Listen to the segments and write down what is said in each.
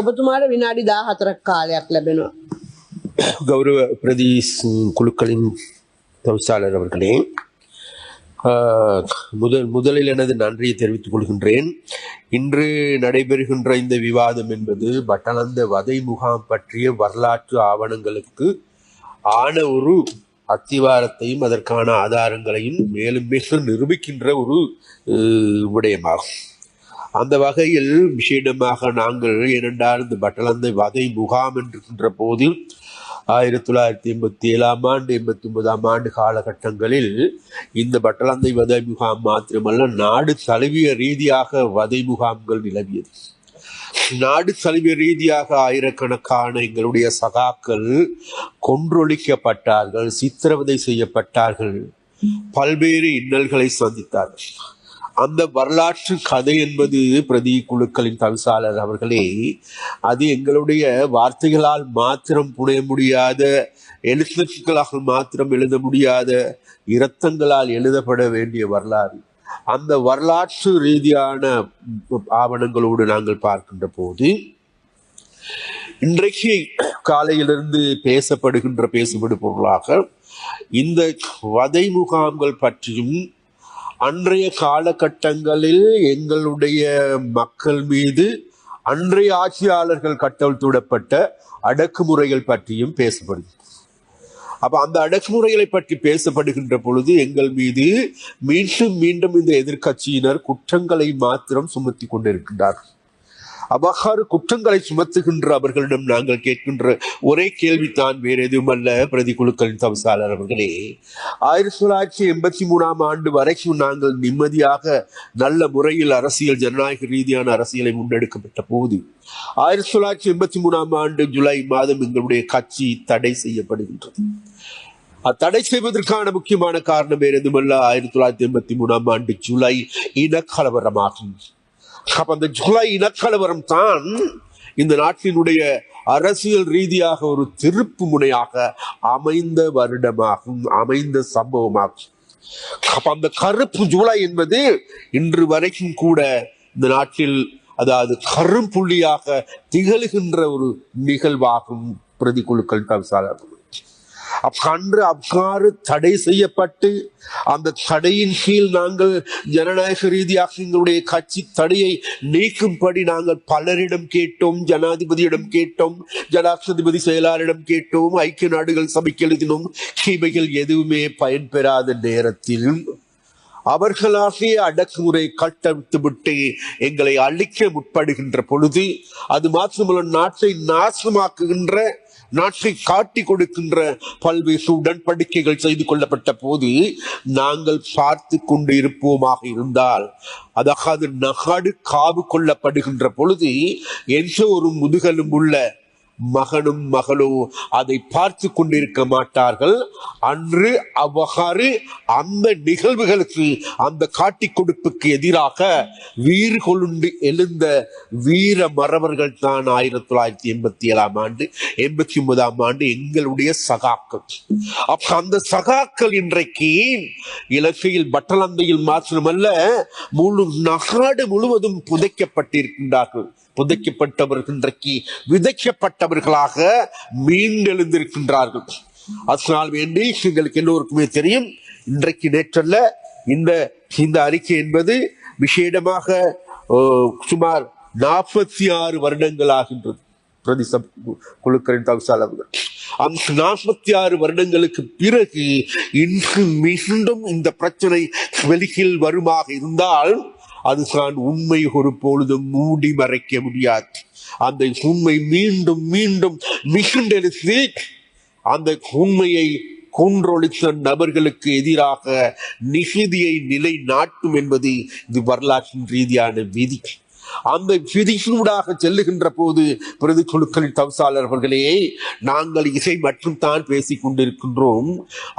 ඔබතුමාට විනාඩි 14ක් කාලයක් ලැබෙනවා. கௌரவ பிரதி குழுக்களின் தவிசாளர் அவர்களே, முதலில் எனது நன்றியை தெரிவித்துக் கொள்கின்றேன். இன்று நடைபெறுகின்ற இந்த விவாதம் என்பது பட்டளந்த வதை முகாம் பற்றிய வரலாற்று ஆவணங்களுக்கு ஆன ஒரு அத்திவாரத்தையும் அதற்கான ஆதாரங்களையும் மேலும் மேலும் நிரூபிக்கின்ற ஒரு விடயமாகும். அந்த வகையில் விசேடமாக நாங்கள் இரண்டாவது பட்டளந்த வதை முகாம் என்கின்ற போது 1987 ஆண்டு 89 காலகட்டங்களில் இந்த பட்டளந்தை வதை முகாம் மாத்திரமல்ல, நாடு தழுவிய ரீதியாக வதை முகாம்கள் நிலவியது. நாடு தழுவிய ரீதியாக ஆயிரக்கணக்கான எங்களுடைய சகாக்கள் கொன்றொழிக்கப்பட்டார்கள், சித்திரவதை செய்யப்பட்டார்கள், பல்வேறு இன்னல்களை சந்தித்தார்கள். அந்த வரலாற்று கதை என்பது பிரதி குழுக்களின் தவிசாளர் அவர்களே, அது எங்களுடைய வார்த்தைகளால் மாத்திரம் புனைய முடியாத, எழுத்துக்களால் மாத்திரம் எழுத முடியாத, இரத்தங்களால் எழுதப்பட வேண்டிய வரலாறு. அந்த வரலாற்று ரீதியான ஆவணங்களோடு நாங்கள் பார்க்கின்ற போது இன்றைக்கு காலையிலிருந்து பேசப்படு பொருளாக இந்த வதை முகாம்கள் பற்றியும் அன்றைய காலகட்டங்களில் எங்களுடைய மக்கள் மீது அன்றைய ஆட்சியாளர்கள் கட்டவிழ்த்துவிடப்பட்ட அடக்குமுறைகள் பற்றியும் பேசப்படுகிறது. அப்ப அந்த அடக்குமுறைகளை பற்றி பேசப்படுகின்ற பொழுது எங்கள் மீது மீண்டும் மீண்டும் இந்த எதிர்கட்சியினர் குற்றங்களை மாத்திரம் சுமத்தி கொண்டிருக்கின்றார்கள். அவ்வாறு குற்றங்களை சுமத்துகின்ற அவர்களிடம் நாங்கள் கேட்கின்ற ஒரே கேள்வித்தான், வேறு எதுவும் அல்ல. பிரதி குழுக்களின் தவிசாளர் அவர்களே, 1983 ஆண்டு வரைக்கும் நாங்கள் நிம்மதியாக நல்ல முறையில் அரசியல், ஜனநாயக ரீதியான அரசியலை முன்னெடுக்கப்பட்ட போது 1983 ஆண்டு ஜூலை மாதம் எங்களுடைய கட்சி தடை செய்யப்படுகின்றது. தடை செய்வதற்கான முக்கியமான காரணம் வேறு எதுவுமல்ல, 1983 ஆண்டு ஜூலை இனக்கலவரமாகும். அந்த ஜூலை இனக்கலவரம் தான் இந்த நாட்டினுடைய அரசியல் ரீதியாக ஒரு திருப்பு முனையாக அமைந்த வருடமாகும், அமைந்த சம்பவமாகும். அந்த கருப்பு ஜூலை என்பது இன்று வரைக்கும் கூட இந்த நாட்டில், அதாவது கரும்புள்ளியாக திகழ்கின்ற ஒரு நிகழ்வாகும். பிரதி குழுக்கள் தவிசாளர் அன்று அவ்வாறு தடை செய்யப்பட்டு அந்த தடையின் கீழ் நாங்கள் ஜனநாயக ரீதியாக எங்களுடைய கட்சி தடையை நீக்கும்படி நாங்கள் பலரிடம் கேட்டோம். ஜனாதிபதியிடம் கேட்டோம், ஜனாதிபதி செயலாளரிடம் கேட்டோம், ஐக்கிய நாடுகள் சபைக்கு எழுதினோம். இவைகள் எதுவுமே பயன்பெறாத நேரத்தில் அவர்களாகிய அடக்குமுறை கட்டவிட்டு விட்டு எங்களை அழிக்க முற்படுகின்ற பொழுது, அது மாத்திரமல்ல, நாட்டை நாசமாக்குகின்ற, நாட்டை காட்டி கொடுக்கின்ற பல்வேறு உடன்படிக்கைகள் செய்து கொள்ளப்பட்ட போது நாங்கள் பார்த்து கொண்டு இருப்போமாக இருந்தால், அதாவது நகாடு காவு கொள்ளப்படுகின்ற பொழுது எந்த ஒரு முதுகலும் உள்ள மகனும் மகளோ அதை பார்த்து கொண்டிருக்க மாட்டார்கள். அன்று அவ்வாறு அந்த நிகழ்வுகளுக்கு, அந்த காட்டி கொடுப்புக்கு எதிராக வீறு கொண்டு எழுந்த வீர மறவர்கள் தான் 1987 ஆண்டு 89 ஆண்டு எங்களுடைய சகாக்கள். அப்ப அந்த சகாக்கள் இன்றைக்கு இலங்கையில் பட்டளந்தையில் மாத்திரமல்ல, முழு நாடு முழுவதும் புதைக்கப்பட்டிருக்கின்றார்கள். புதைக்கப்பட்டவர்கள் இன்றைக்கு விதைக்கப்பட்டவர்களாக மீண்டெழுந்திருக்கின்றார்கள். அதனால் வேண்டி எங்களுக்கு எல்லோருக்குமே தெரியும், இன்றைக்கு நேற்றல்ல, இந்த அறிக்கை என்பது விசேடமாக சுமார் 46 வருடங்கள் ஆகின்றது. பிரதி குழுக்களின் தவிசாளர்கள் அந்த 46 வருடங்களுக்கு பிறகு இன்று மீண்டும் இந்த பிரச்சனை வெளியில் வருமாக இருந்தால் அதுதான் உண்மை ஒரு பொழுதும் மூடி மறைக்க முடியாது. அந்த உண்மை மீண்டும் மீண்டும் மிகுண்டெழுத்து அந்த உண்மையை கொன்றொழித்த நபர்களுக்கு எதிராக நிகுதியை நிலை நாட்டும் என்பது இது வரலாற்றின் ரீதியான விதி. அந்த விதியூடாக செல்லுகின்ற போது பிரதி குழுக்களின் தவிசாளர்களே, நாங்கள் இசை மட்டும் தான் பேசிக் கொண்டிருக்கின்றோம்.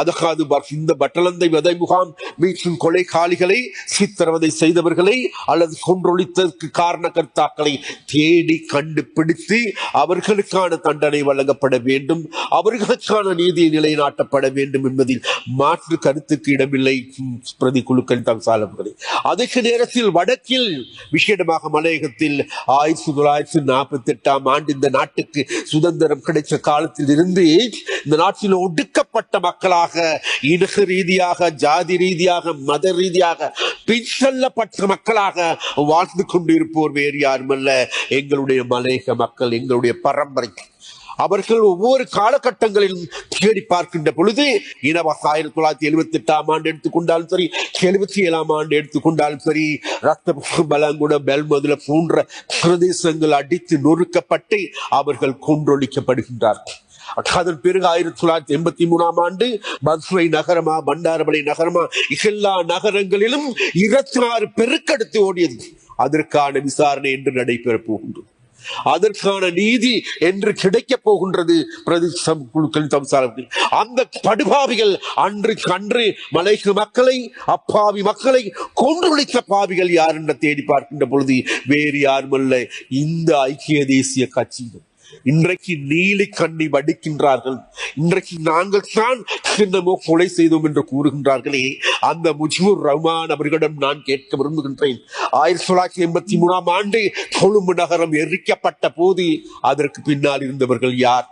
அதாவது இந்த பட்டளந்தை வதை முகாம் வீட்டின் கொலைகாலிகளை, சித்திரவதை செய்தவர்களை அல்லது கொன்றொழித்ததற்கு காரணகர்த்தாக்களை தேடி கண்டுபிடித்து அவர்களுக்கான தண்டனை வழங்கப்பட வேண்டும், அவர்களுக்கான நீதியை நிலைநாட்டப்பட வேண்டும் என்பதில் மாற்று கருத்துக்கு இடமில்லை. பிரதி குழுக்களின் தவிசாளர்களே, அதற்கு நேரத்தில் வடக்கில் விசேடமாக மலையகத்தில் 1948 ஆண்டு இந்த நாட்டுக்கு சுதந்திரம் கிடைச்ச காலத்தில் இருந்து இந்த நாட்டில் ஒடுக்கப்பட்ட மக்களாக, இன ரீதியாக, ஜாதி ரீதியாக, மத ரீதியாக பின்சல்லப்பட்ட மக்களாக வாழ்ந்து கொண்டிருப்போர் வேறு யாருமல்ல, எங்களுடைய மலையக மக்கள், எங்களுடைய பரம்பரை. அவர்கள் ஒவ்வொரு காலகட்டங்களிலும் தேடி பார்க்கின்ற பொழுது இனவாக 1978 ஆண்டு எடுத்துக்கொண்டாலும் சரி, 77 ஆண்டு எடுத்துக்கொண்டாலும் சரி, ரத்த பலங்குட பெல்மதுல போன்ற பிரதேசங்கள் அடித்து நொறுக்கப்பட்டு அவர்கள் கொன்றொழிக்கப்படுகின்றார்கள். அதன் பிறகு 1983 ஆண்டு பத்ரை நகரமா, பண்டாரமலை நகரமா, எல்லா நகரங்களிலும் 26 பெருக்கெடுத்து ஓடியது. அதற்கான விசாரணை என்று நடைபெற போகின்றது. அதற்கான நீதி என்று கிடைக்க போகின்றது. குழுக்களின் தம்சாளர்கள், அந்த படுபாவிகள் அன்று மலையக மக்களை, அப்பாவி மக்களை கொன்றொழித்த பாவிகள் யார் என்று தேடி பார்க்கின்ற பொழுது வேறு யாருமல்ல, இந்த ஐக்கிய தேசிய கட்சியினர். இன்றைக்கு நீலி கண்ணி வடிக்கின்றார்கள். இன்றைக்கு நாங்கள் தான் என்னமோ கொலை செய்தோம் என்று கூறுகின்றார்களே, அந்த முஜிபுர் ரஹ்மான் அவர்களிடம் நான் கேட்க விரும்புகின்றேன். 1983 ஆண்டு கொழும்பு நகரம் எரிக்கப்பட்ட போது அதற்கு பின்னால் இருந்தவர்கள் யார்?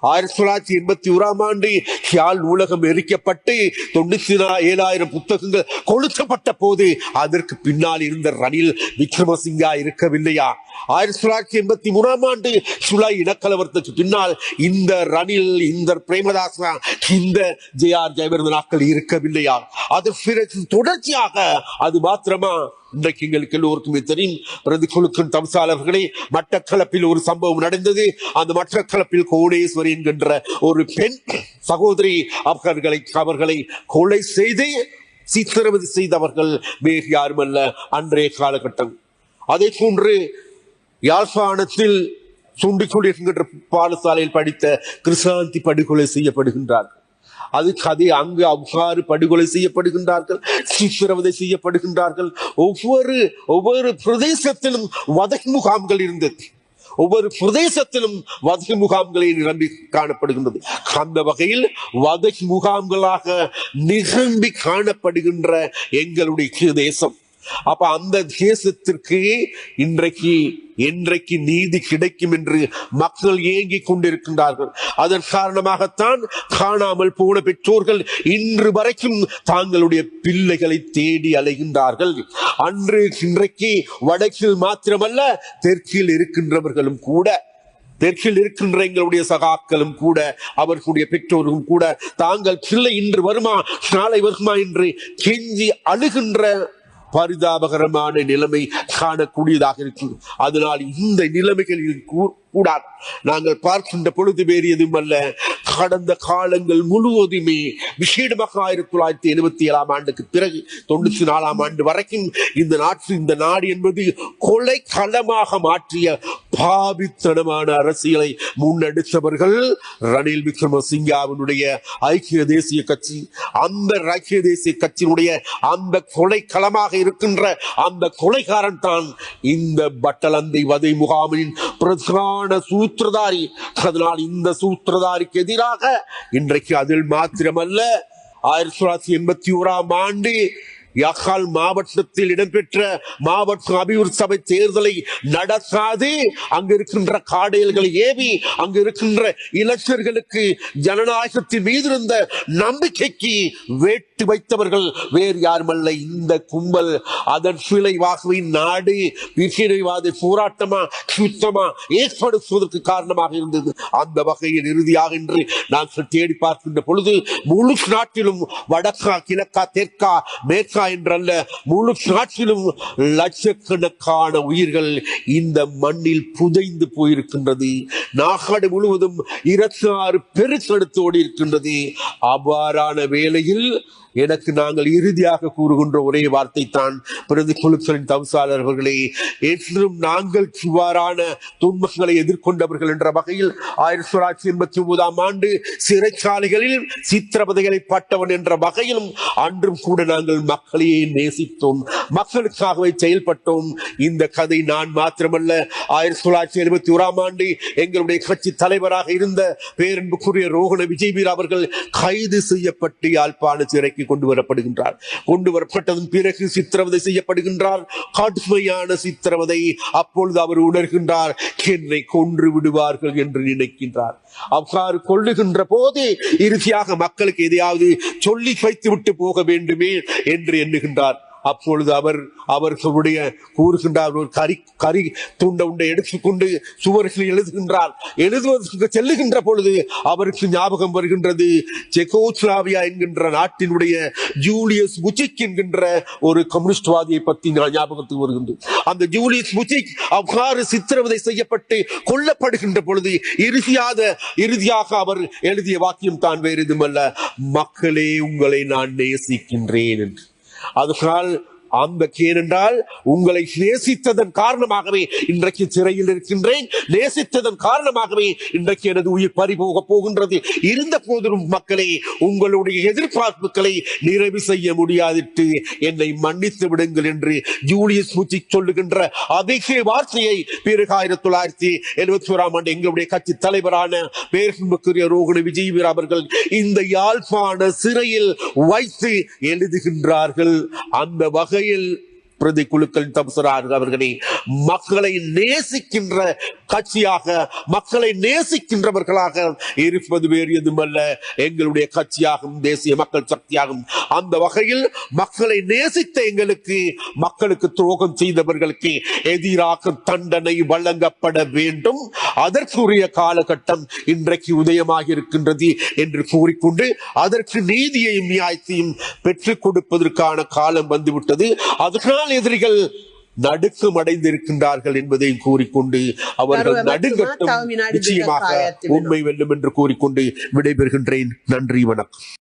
1981 ஆண்டு யாழ் நூலகம் எரிக்கப்பட்டு 97,000 புத்தகங்கள் கொளுத்தப்பட்ட போது அதற்கு பின்னால் இருந்த ரணில் விக்ரமசிங்கா இருக்கவில்லையா? 1983 ஆண்டு சுலை இனக்கலவரத்துக்கு பின்னால் இந்த ரணில், இந்த பிரேமதாசா, இந்த ஜே.ஆர். ஜெயவர்தனாக்கள் இருக்கவில்லையா? அது பிறகு தொடர்ச்சியாக அது மாத்திரமா? இன்றைக்கு எங்களுக்கு எல்லோருக்குமே தெரியும், பிரதிக்குழுக்கள் தம்சாளர்களே, மட்டக்களப்பில் ஒரு சம்பவம் நடந்தது. அந்த மட்டக்களப்பில் கோடேஸ்வரி என்கின்ற ஒரு பெண் சகோதரி அவர்களை கொலை செய்து சித்திரவதை செய்தவர்கள் வேறு யாருமல்ல, அன்றைய காலகட்டம். அதே போன்று யாழ்ப்பாணத்தில் சுண்டிக்குடி என்கின்ற பாடசாலையில் படித்த கிருஷாந்தி படுகொலை செய்யப்படுகின்றார்கள். அதுக்கு அங்கு அவ்வாறு படுகொலை செய்யப்படுகின்றார்கள், சித்திரவதை செய்யப்படுகின்றார்கள். ஒவ்வொரு பிரதேசத்திலும் வதை முகாம்கள் இருந்தது. ஒவ்வொரு பிரதேசத்திலும் வதை முகாம்களை நிரம்பி காணப்படுகின்றது. அந்த வகையில் வதை முகாம்களாக நிரம்பி காணப்படுகின்ற எங்களுடைய தேசம். அப்ப அந்த தேசத்திற்கு இன்றைக்கு நீதி கிடைக்கும் என்று மக்கள் ஏங்கிக் கொண்டிருக்கின்றார்கள். அதன் காரணமாகத்தான் காணாமல் போன பெற்றோர்கள் இன்று வரைக்கும் தங்களுடைய பிள்ளைகளை தேடி அலைகின்றார்கள். இன்றைக்கு வடக்கில் மாத்திரமல்ல, தெற்கில் இருக்கின்றவர்களும் கூட, தெற்கில் இருக்கின்ற எங்களுடைய சகாக்களும் கூட, அவர்களுடைய பெற்றோரும் கூட தாங்கள் பிள்ளை இன்று வருமா நாளை வருமா என்று கெஞ்சி அழுகின்ற பரிதாபகரமான நிலைமை காணக்கூடியதாக இருக்கிறது. அதனால் இந்த நிலைமைகளில் கூட நாங்கள் பார்க்கின்ற பொழுது வேறு எதுவும் அல்ல, கடந்த காலங்கள் முழுவதுமே விசேடமாக 1977 ஆண்டுக்கு பிறகு 94 ஆண்டு வரைக்கும் இந்த நாடு என்பது கொலை களமாக மாற்றிய பாவித்தனமான அரசியலை முன்னெடுத்தவர்கள் ரணில் விக்ரமசிங்காவினுடைய ஐக்கிய தேசிய கட்சி. அந்த ஐக்கிய தேசிய கட்சியினுடைய அந்த கொலை களமாக இருக்கின்ற அந்த கொலைகாரன் தான் இந்த பட்டலந்தை வதை முகாமின் பிரதான சூத்திரதாரி. அதனால் இந்த சூத்திரதாரிக்கு எதிராக இன்றைக்கு அதில் மாத்திரமல்ல, 1981 ஆண்டு யாழ் மாவட்டத்தில் இடம்பெற்ற மாவட்ட அபிவிருத்தி சபை தேர்தலை நடத்தாது அங்கு இருக்கின்ற காடையல்களை ஏவி அங்கு இருக்கின்ற இளைஞர்களுக்கு ஜனநாயகத்தின் மீது இருந்த நம்பிக்கைக்கு வேட்டு வைத்தவர்கள் வேறு யாருமல்ல, இந்த கும்பல். அதன் விளைவாகவே நாடு பிரிவினைவாத போராட்டமா சுத்தமா ஏற்படுத்துவதற்கு காரணமாக இருந்தது. அந்த வகையில் இறுதியாக இன்று நாங்கள் தேடி பார்க்கின்ற பொழுது முழு நாட்டிலும் வடக்கா, கிழக்கா, தெற்கா, மேற்கா என்றல்ல, முழு நாட்டிலும் லட்சக்கணக்கான உயிர்கள் இந்த மண்ணில் புதைந்து போயிருக்கின்றது. நாடு முழுவதும் 26 பெருக்கெடுத்தோடு இருக்கின்றது. அவ்வாறான வேளையில் நாங்கள் இறுதியாக கூறுகின்ற ஒரே வார்த்தை தான், பிரதிக்குழுக்களின் தம்சாளர்களே, என்றும் நாங்கள் இவ்வாறான துன்பங்களை எதிர்கொண்டவர்கள் என்ற வகையில் 1989 ஆண்டு சிறைச்சாலைகளில் சித்திரவதைகளை பட்டவன் என்ற வகையிலும் அன்றும் கூட நாங்கள் மக்களையே நேசித்தோம், மக்களுக்காகவே செயல்பட்டோம். இந்த கதை நான் மாத்திரமல்ல, 1971 ஆண்டு எங்களுடைய கட்சி தலைவராக இருந்த பேரன்புக்குரிய ரோகண விஜயவீர் அவர்கள் கைது செய்யப்பட்டு யாழ்ப்பாண சிறைக்கு அறைக்கு கொண்டு வரப்படுகின்றார். கொண்டு வரப்பட்டதன் பிறகு சித்திரவதை செய்யப்படுகின்றார். கடுமையான சித்திரவதை. அப்பொழுது அவர் உணர்கின்றார், என்னை கொன்று விடுவார்கள் என்று நினைக்கின்றார். அவ்வாறு கொள்ளுகின்ற போது இறுதியாக மக்களுக்கு எதையாவது சொல்லி வைத்து விட்டு போக வேண்டுமே என்று எண்ணுகின்றார். அப்பொழுது அவர்களுடைய கூறுகின்றார், ஒரு கரி துண்டை உண்டை எடுத்துக்கொண்டு சுவர்கள் எழுதுகின்றார். எழுதுவதற்கு செல்லுகின்ற பொழுது அவருக்கு ஞாபகம் வருகின்றது, செக்கோஸ்லாவியா என்கின்ற நாட்டினுடைய ஜூலியஸ் புச்சிக் என்கின்ற ஒரு கம்யூனிஸ்ட்வாதியை பற்றி ஞாபகத்துக்கு வருகின்றது. அந்த ஜூலியஸ் புச்சிக் அவ்வாறு சித்திரவதை செய்யப்பட்டு கொல்லப்படுகின்ற பொழுது இறுதியாக அவர் எழுதிய வாக்கியம் தான் வேறு எதுமல்ல, மக்களே உங்களை நான் நேசிக்கின்றேன் என்று. அதனால் ஏனென்றால் உங்களை நேசித்ததன் காரணமாகவே இன்றைக்கு சிறையில் இருக்கின்றேன், நேசித்ததன் காரணமாகவே இன்றைக்கு எனது உயிர் பறிபோக போகின்றது. இருந்த போதிலும் மக்களே, உங்களுடைய எதிர்பார்ப்புகளை நிறைவு செய்ய முடியாதிட்டு என்னை மன்னித்து விடுங்கள் என்று ஜூலியஸ் புச்சிக் சொல்லுகின்ற அதே வார்த்தையை பிறகு 1971 ஆண்டு எங்களுடைய கட்சி தலைவரான பேரன்புக்குரிய ரோகிணி விஜய் அவர்கள் இந்த யாழ்ப்பாண சிறையில் வைத்து எழுதுகின்றார்கள். அந்த வகை பிரதி குழுக்கள் அவர்களே, மக்களை நேசிக்கின்ற கட்சியாக, மக்களை நேசிக்கின்றவர்களாக இருப்பது வேறு எதுமல்ல எங்களுடைய கட்சியாகும், தேசிய மக்கள் சக்தியாகும். அந்த வகையில் மக்களை நேசித்த எங்களுக்கு, மக்களுக்கு துரோகம் செய்தவர்களுக்கு எதிராக தண்டனை வழங்கப்பட வேண்டும். அதற்குரிய காலகட்டம் இன்றைக்கு உதயமாக இருக்கின்றது என்று கூறிக்கொண்டு அதற்கு நீதியையும் நியாயத்தையும் பெற்றுக் கொடுப்பதற்கான காலம் வந்துவிட்டது. அதனால் எதிரிகள் நடுக்கம் அடைந்திருக்கின்றார்கள் என்பதையும் கூறிக்கொண்டு அவர்கள் நடுங்கட்டும், நிச்சயமாக உண்மை வெல்லும் என்று கூறிக்கொண்டு விடைபெறுகின்றேன். நன்றி, வணக்கம்.